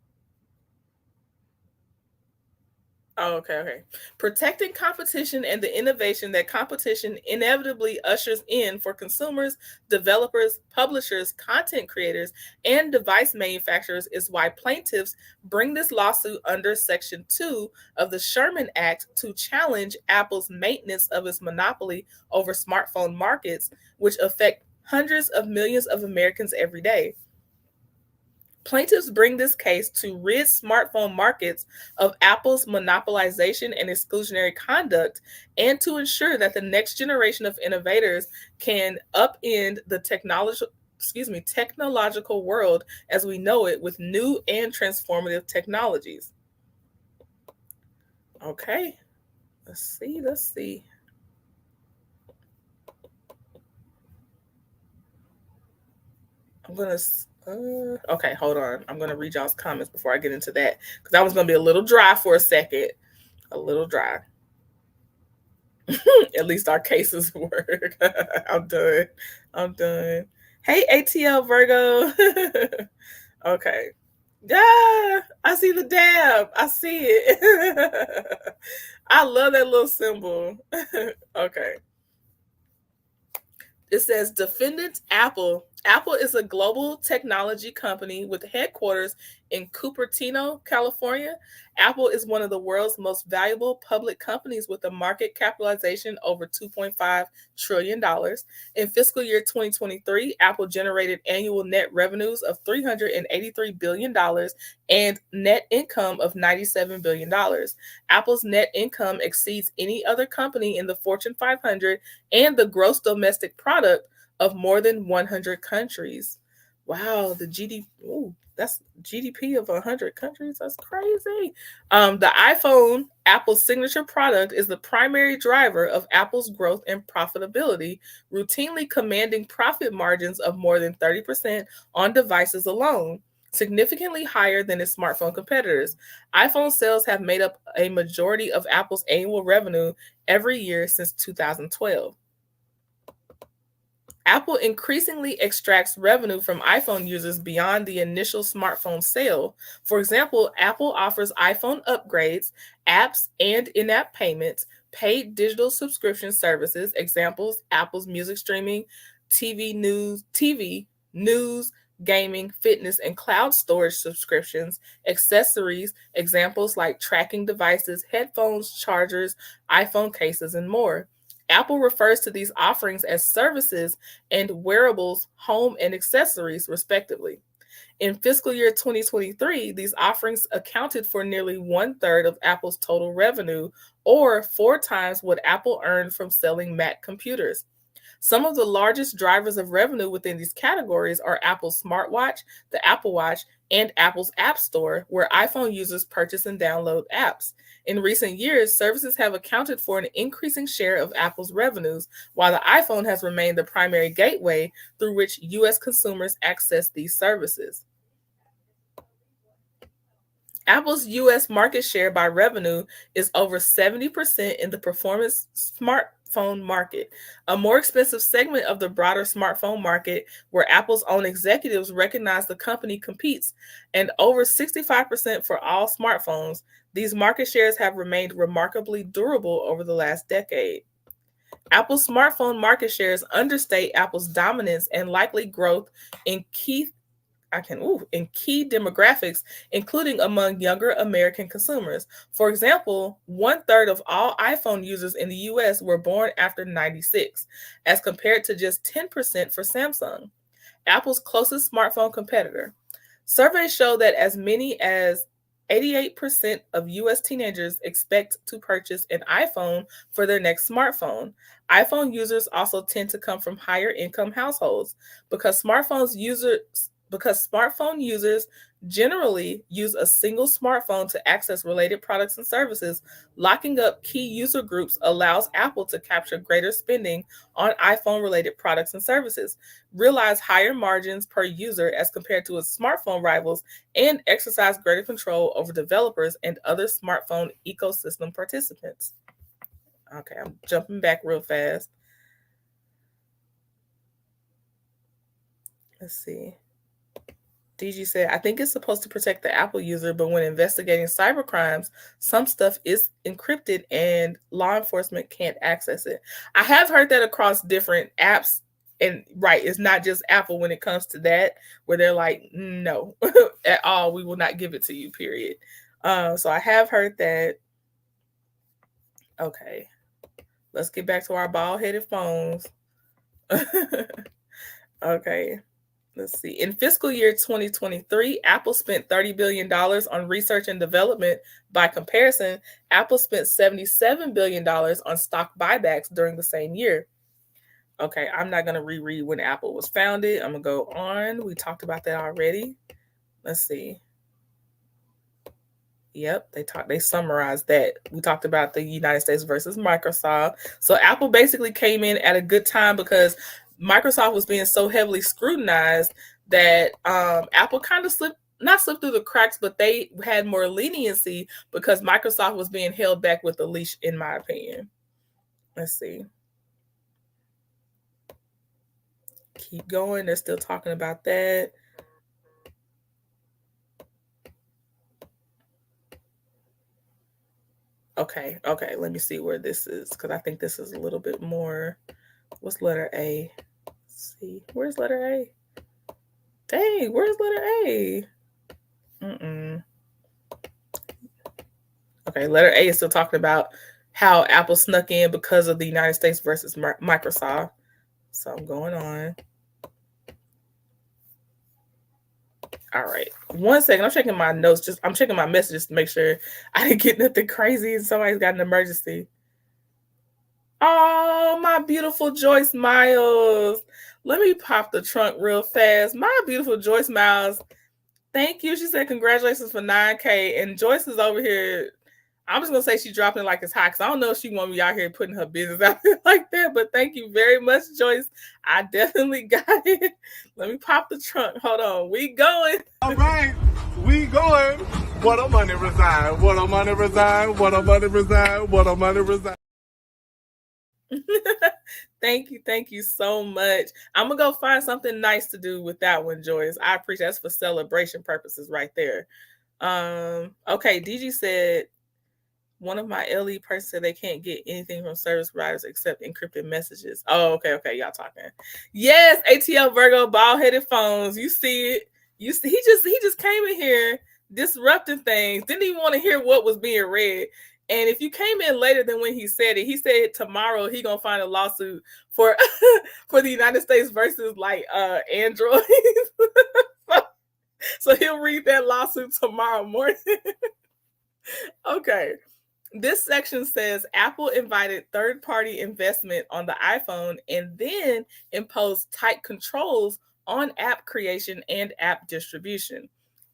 Oh, okay. Protecting competition and the innovation that competition inevitably ushers in for consumers, developers, publishers, content creators, and device manufacturers is why plaintiffs bring this lawsuit under Section 2 of the Sherman Act to challenge Apple's maintenance of its monopoly over smartphone markets, which affect hundreds of millions of Americans every day. Plaintiffs bring this case to rid smartphone markets of Apple's monopolization and exclusionary conduct, and to ensure that the next generation of innovators can upend the technological world as we know it with new and transformative technologies. Okay, let's see. I'm gonna okay, hold on. I'm gonna read y'all's comments before I get into that because that was gonna be a little dry for a second. A little dry. At least our cases work. I'm done. Hey, ATL Virgo. Okay. Yeah, I see the dab. I see it. I love that little symbol. Okay. It says defendant Apple. Apple is a global technology company with headquarters in Cupertino, California. Apple is one of the world's most valuable public companies with a market capitalization over $2.5 trillion. In fiscal year 2023, Apple generated annual net revenues of $383 billion and net income of $97 billion. Apple's net income exceeds any other company in the Fortune 500 and the gross domestic product of more than 100 countries. Wow, the GDP. Ooh, that's GDP of 100 countries. That's crazy. The iPhone, Apple's signature product, is the primary driver of Apple's growth and profitability, routinely commanding profit margins of more than 30% on devices alone, significantly higher than its smartphone competitors. iPhone sales have made up a majority of Apple's annual revenue every year since 2012. Apple increasingly extracts revenue from iPhone users beyond the initial smartphone sale. For example, Apple offers iPhone upgrades, apps and in-app payments, paid digital subscription services, examples, Apple's music streaming, TV news, gaming, fitness, and cloud storage subscriptions, accessories, examples like tracking devices, headphones, chargers, iPhone cases, and more. Apple refers to these offerings as services and wearables, home, and accessories, respectively. In fiscal year 2023, these offerings accounted for nearly 1/3 of Apple's total revenue, or 4 times what Apple earned from selling Mac computers. Some of the largest drivers of revenue within these categories are Apple's smartwatch, the Apple Watch, and Apple's App Store, where iPhone users purchase and download apps. In recent years, services have accounted for an increasing share of Apple's revenues, while the iPhone has remained the primary gateway through which U.S. consumers access these services. Apple's US market share by revenue is over 70% in the performance smartphone market, a more expensive segment of the broader smartphone market where Apple's own executives recognize the company competes, and over 65% for all smartphones. These market shares have remained remarkably durable over the last decade. Apple's smartphone market shares understate Apple's dominance and likely growth in key demographics, including among younger American consumers. For example, 1/3 of all iPhone users in the US were born after '96, as compared to just 10% for Samsung, Apple's closest smartphone competitor. Surveys show that as many as 88% of US teenagers expect to purchase an iPhone for their next smartphone. iPhone users also tend to come from higher income households because smartphone users generally use a single smartphone to access related products and services. Locking up key user groups allows Apple to capture greater spending on iPhone related products and services, realize higher margins per user as compared to its smartphone rivals, and exercise greater control over developers and other smartphone ecosystem participants. Okay, I'm jumping back real fast. Let's see. DG said, I think it's supposed to protect the Apple user, but when investigating cybercrimes, some stuff is encrypted and law enforcement can't access it. I have heard that across different apps, and right, it's not just Apple when it comes to that, where they're like, no, at all, we will not give it to you, period. So I have heard that. Okay, let's get back to our bald-headed phones. Okay. Let's see. In fiscal year 2023, Apple spent $30 billion on research and development. By comparison, Apple spent $77 billion on stock buybacks during the same year. Okay, I'm not going to reread when Apple was founded. I'm going to go on. We talked about that already. Let's see. Yep, they summarized that. We talked about the United States versus Microsoft. So Apple basically came in at a good time because Microsoft was being so heavily scrutinized that Apple kind of not slipped through the cracks, but they had more leniency because Microsoft was being held back with a leash, in my opinion. Let's see. Keep going. They're still talking about that. Okay, let me see where this is, because I think this is a little bit more. What's letter A? Let's see. Where's letter A? Dang, where's letter A? Okay, letter A is still talking about how Apple snuck in because of the United States versus Microsoft. So I'm going on. All right. 1 second. I'm checking my notes. I'm checking my messages to make sure I didn't get nothing crazy and somebody's got an emergency. Oh, my beautiful Joyce Miles. Let me pop the trunk real fast. My beautiful Joyce Miles. Thank you. She said congratulations for 9K. And Joyce is over here. I'm just going to say she's dropping it like it's hot because I don't know if she want me out here putting her business out there like that. But thank you very much, Joyce. I definitely got it. Let me pop the trunk. Hold on. We going. All right. We going. What a money reside. What a money reside. What a money reside. What a money reside. Thank you so much. I'm gonna go find something nice to do with that one, Joyce. I appreciate that's for celebration purposes right there. Okay, DG said one of my LE persons said they can't get anything from service providers except encrypted messages. Oh, okay, y'all talking. Yes, ATL Virgo bald-headed phones. You see it. You see he just came in here disrupting things. Didn't even want to hear what was being read. And if you came in later than when he said tomorrow he gonna find a lawsuit for for the United States versus like Android. So he'll read that lawsuit tomorrow morning. Okay. This section says Apple invited third-party investment on the iPhone and then imposed tight controls on app creation and app distribution.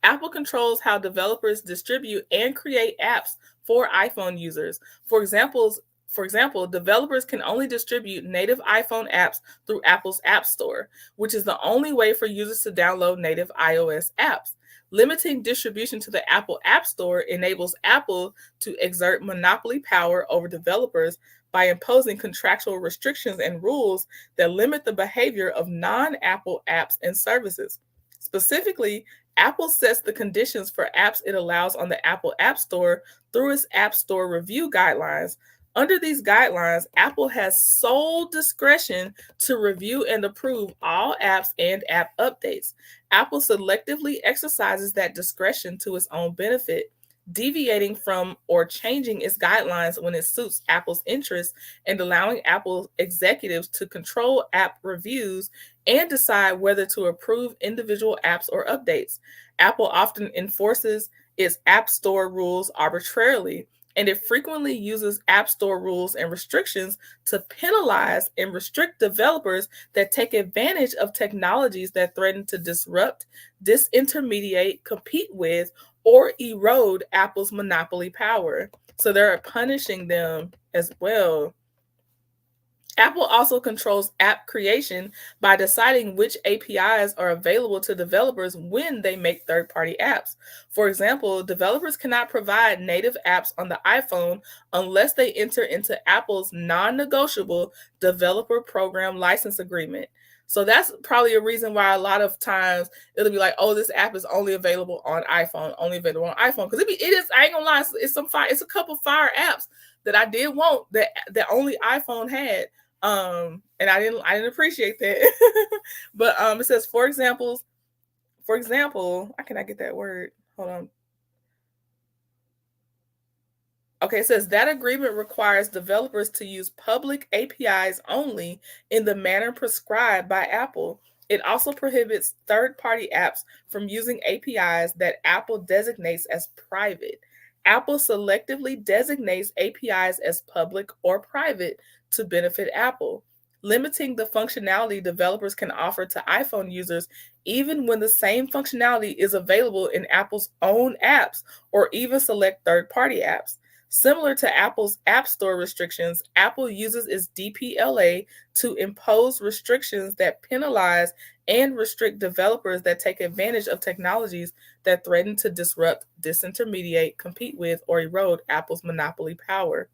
Apple controls how developers distribute and create apps for iPhone users. For example, developers can only distribute native iPhone apps through Apple's App Store, which is the only way for users to download native iOS apps. Limiting distribution to the Apple App Store enables Apple to exert monopoly power over developers by imposing contractual restrictions and rules that limit the behavior of non-Apple apps and services. Specifically, Apple sets the conditions for apps it allows on the Apple App Store through its App Store review guidelines. Under these guidelines, Apple has sole discretion to review and approve all apps and app updates. Apple selectively exercises that discretion to its own benefit, deviating from or changing its guidelines when it suits Apple's interests and allowing Apple executives to control app reviews and decide whether to approve individual apps or updates. Apple often enforces its App Store rules arbitrarily, and it frequently uses App Store rules and restrictions to penalize and restrict developers that take advantage of technologies that threaten to disrupt, disintermediate, compete with, or erode Apple's monopoly power. So they're punishing them as well. Apple also controls app creation by deciding which APIs are available to developers when they make third-party apps. For example, developers cannot provide native apps on the iPhone unless they enter into Apple's non-negotiable developer program license agreement. So that's probably a reason why a lot of times it'll be like, oh, this app is only available on iPhone, Because it is, I ain't gonna lie, it's a couple fire apps that I did want that only iPhone had. And I didn't appreciate that. But it says, for example, I cannot get that word. Hold on. Okay, it says that agreement requires developers to use public APIs only in the manner prescribed by Apple. It also prohibits third-party apps from using APIs that Apple designates as private. Apple selectively designates APIs as public or private to benefit Apple, limiting the functionality developers can offer to iPhone users even when the same functionality is available in Apple's own apps or even select third-party apps. Similar to Apple's App Store restrictions, Apple uses its DPLA to impose restrictions that penalize and restrict developers that take advantage of technologies that threaten to disrupt, disintermediate, compete with, or erode Apple's monopoly power.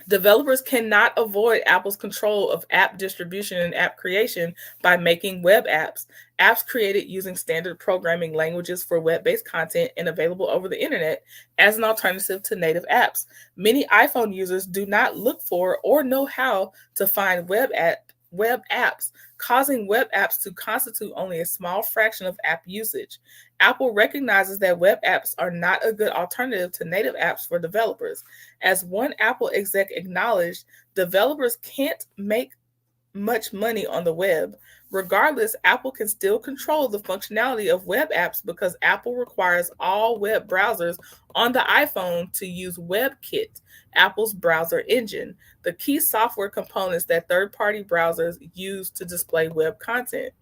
Developers cannot avoid Apple's control of app distribution and app creation by making web apps. Apps created using standard programming languages for web-based content and available over the internet as an alternative to native apps. Many iPhone users do not look for or know how to find web apps, causing web apps to constitute only a small fraction of app usage. Apple recognizes that web apps are not a good alternative to native apps for developers. As one Apple exec acknowledged, developers can't make much money on the web. Regardless, Apple can still control the functionality of web apps because Apple requires all web browsers on the iPhone to use WebKit, Apple's browser engine, the key software components that third-party browsers use to display web content.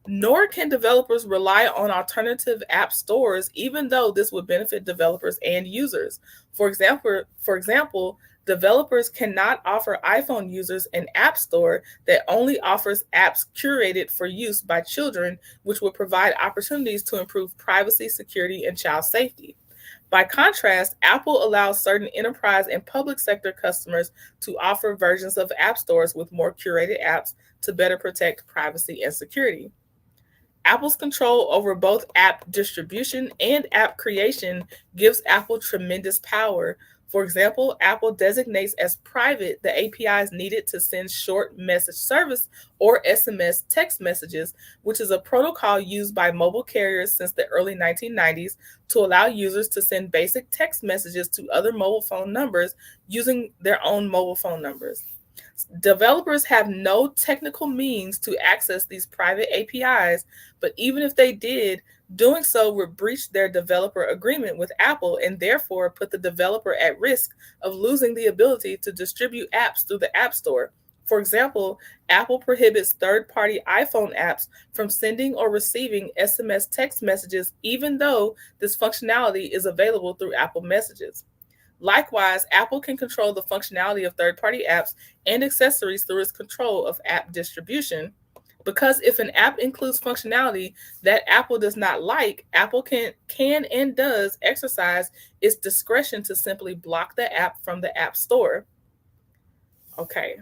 Nor can developers rely on alternative app stores, even though this would benefit developers and users. For example, developers cannot offer iPhone users an app store that only offers apps curated for use by children, which would provide opportunities to improve privacy, security, and child safety. By contrast, Apple allows certain enterprise and public sector customers to offer versions of app stores with more curated apps to better protect privacy and security. Apple's control over both app distribution and app creation gives Apple tremendous power. For example, Apple designates as private the APIs needed to send short message service or SMS text messages, which is a protocol used by mobile carriers since the early 1990s to allow users to send basic text messages to other mobile phone numbers using their own mobile phone numbers. Developers have no technical means to access these private APIs, but even if they did, doing so would breach their developer agreement with Apple and therefore put the developer at risk of losing the ability to distribute apps through the App Store. For example, Apple prohibits third-party iPhone apps from sending or receiving SMS text messages, even though this functionality is available through Apple Messages. Likewise, Apple can control the functionality of third-party apps and accessories through its control of app distribution. Because if an app includes functionality that Apple does not like, Apple can and does exercise its discretion to simply block the app from the App Store. Okay.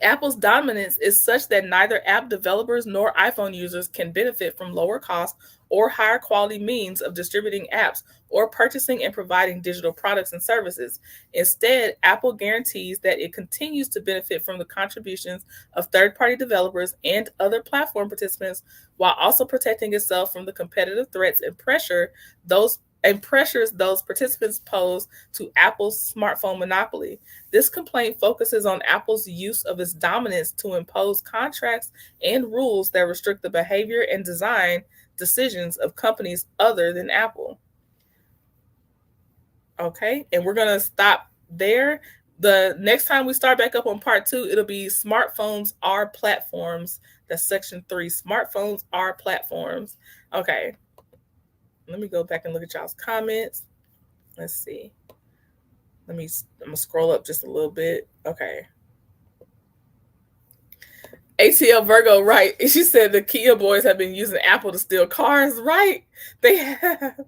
Apple's dominance is such that neither app developers nor iPhone users can benefit from lower cost or higher quality means of distributing apps or purchasing and providing digital products and services. Instead, Apple guarantees that it continues to benefit from the contributions of third-party developers and other platform participants while also protecting itself from the competitive threats and pressures those participants pose to Apple's smartphone monopoly. This complaint focuses on Apple's use of its dominance to impose contracts and rules that restrict the behavior and design decisions of companies other than Apple. Okay, and we're going to stop there. The next time we start back up on part 2, it'll be smartphones are platforms. That's section 3. Smartphones are platforms. Okay. Let me go back and look at y'all's comments. Let's see. I'm gonna scroll up just a little bit. Okay. ATL Virgo, right? She said the Kia boys have been using Apple to steal cars, right? They have.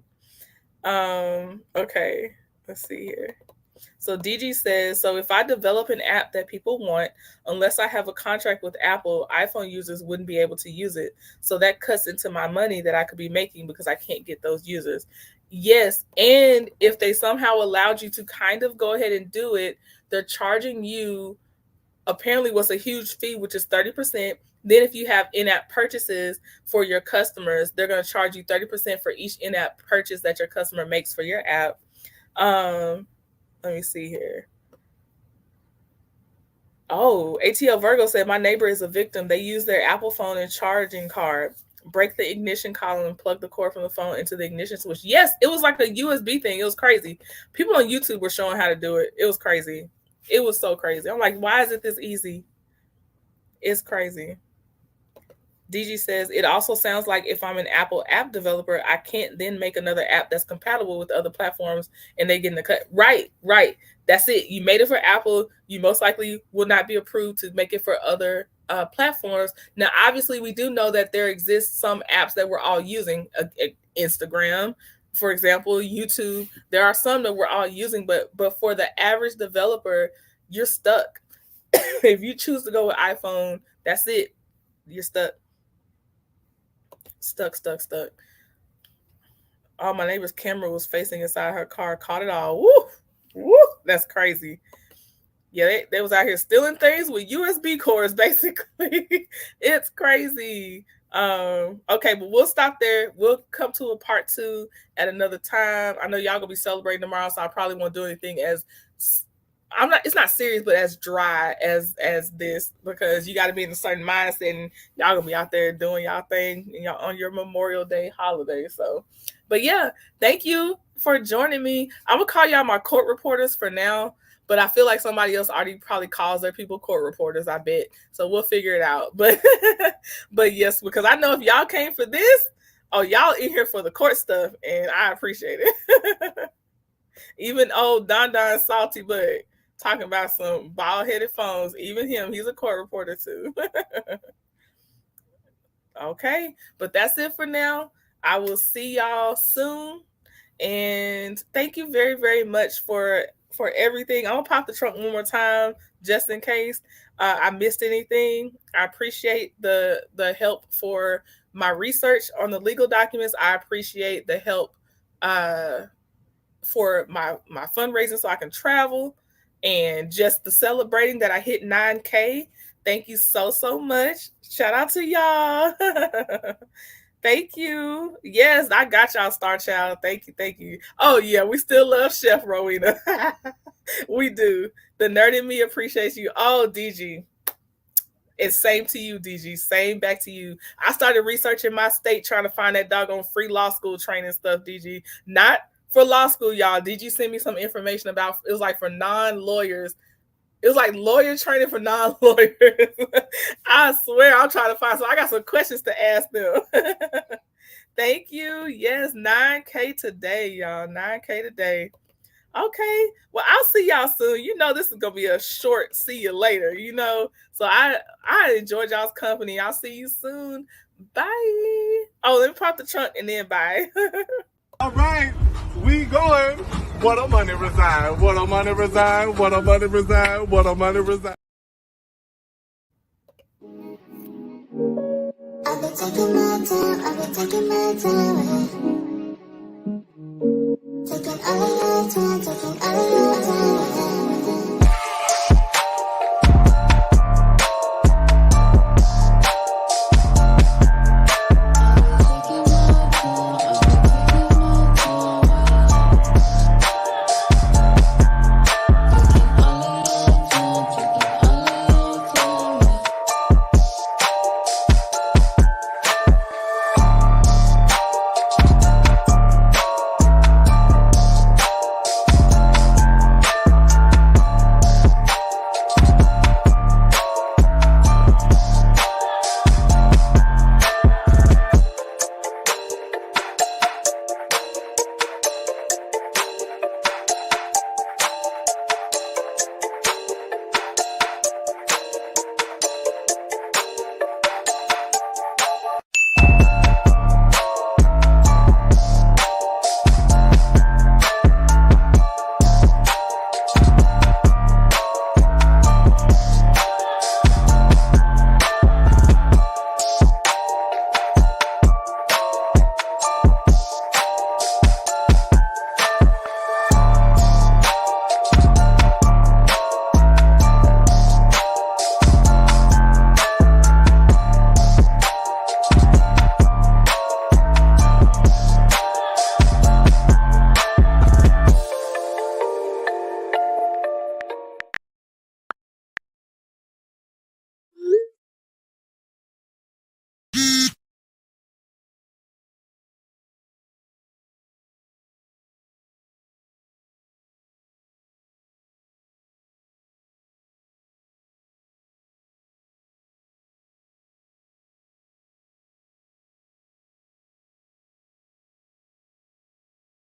Okay. Let's see here. So DG says, so if I develop an app that people want, unless I have a contract with Apple, iPhone users wouldn't be able to use it. So that cuts into my money that I could be making because I can't get those users. Yes, and if they somehow allowed you to kind of go ahead and do it, they're charging you apparently what's a huge fee, which is 30%. Then if you have in-app purchases for your customers, they're going to charge you 30% for each in-app purchase that your customer makes for your app. Let me see here. Oh, ATL Virgo said, my neighbor is a victim. They use their Apple phone and charging card, break the ignition column and plug the cord from the phone into the ignition switch. Yes, it was like a USB thing. It was crazy. People on YouTube were showing how to do it. It was crazy. It was so crazy. I'm like, why is it this easy? It's crazy. DG says, it also sounds like if I'm an Apple app developer, I can't then make another app that's compatible with other platforms and they get in the cut. Right. That's it. You made it for Apple. You most likely will not be approved to make it for other platforms. Now, obviously, we do know that there exists some apps that we're all using. Instagram, for example, YouTube. There are some that we're all using, but for the average developer, you're stuck. If you choose to go with iPhone, that's it. You're stuck. Stuck. Oh, my neighbor's camera was facing inside her car, caught it all. Woo, that's crazy. Yeah, they was out here stealing things with USB cords, basically. It's crazy. Okay, but we'll stop there. We'll come to a part 2 at another time. I know y'all gonna be celebrating tomorrow, so I probably won't do anything as it's not serious, but as dry as this, because you got to be in a certain mindset, and y'all gonna be out there doing y'all thing y'all on your Memorial Day holiday. So, but yeah, thank you for joining me. I'm gonna call y'all my court reporters for now, but I feel like somebody else already probably calls their people court reporters, I bet. So we'll figure it out. But but yes, because I know if y'all came for this, oh, y'all in here for the court stuff, and I appreciate it. Even old Don Salty Bud talking about some bald-headed phones. Even him, he's a court reporter too. Okay, but that's it for now. I will see y'all soon. And thank you very, very much for everything. I'm gonna pop the trunk one more time just in case I missed anything. I appreciate the help for my research on the legal documents. I appreciate the help for my fundraising so I can travel, and just the celebrating that I hit 9K. Thank you so much. Shout out to y'all. Thank you. Yes, I got y'all, Star Child. Thank you. Oh yeah, we still love Chef Rowena. We do. The nerd in me appreciates you. Oh, DG. It's same to you, DG. Same back to you. I started researching my state trying to find that doggone free law school training stuff, DG. Not for law school, y'all. DG sent me some information about, it was like for non-lawyers. It was like lawyer training for non-lawyers. I swear I'm trying to find, so I got some questions to ask them. Thank you. Yes, 9K today, y'all. 9K today. Okay. Well, I'll see y'all soon. You know, this is going to be a short see you later, you know. So I enjoyed y'all's company. I'll see you soon. Bye. Oh, let me pop the trunk and then bye. All right, we going. What a money reside. What a money reside. What a money reside. What a money reside. I've been taking my time, taking all your time, taking all your time.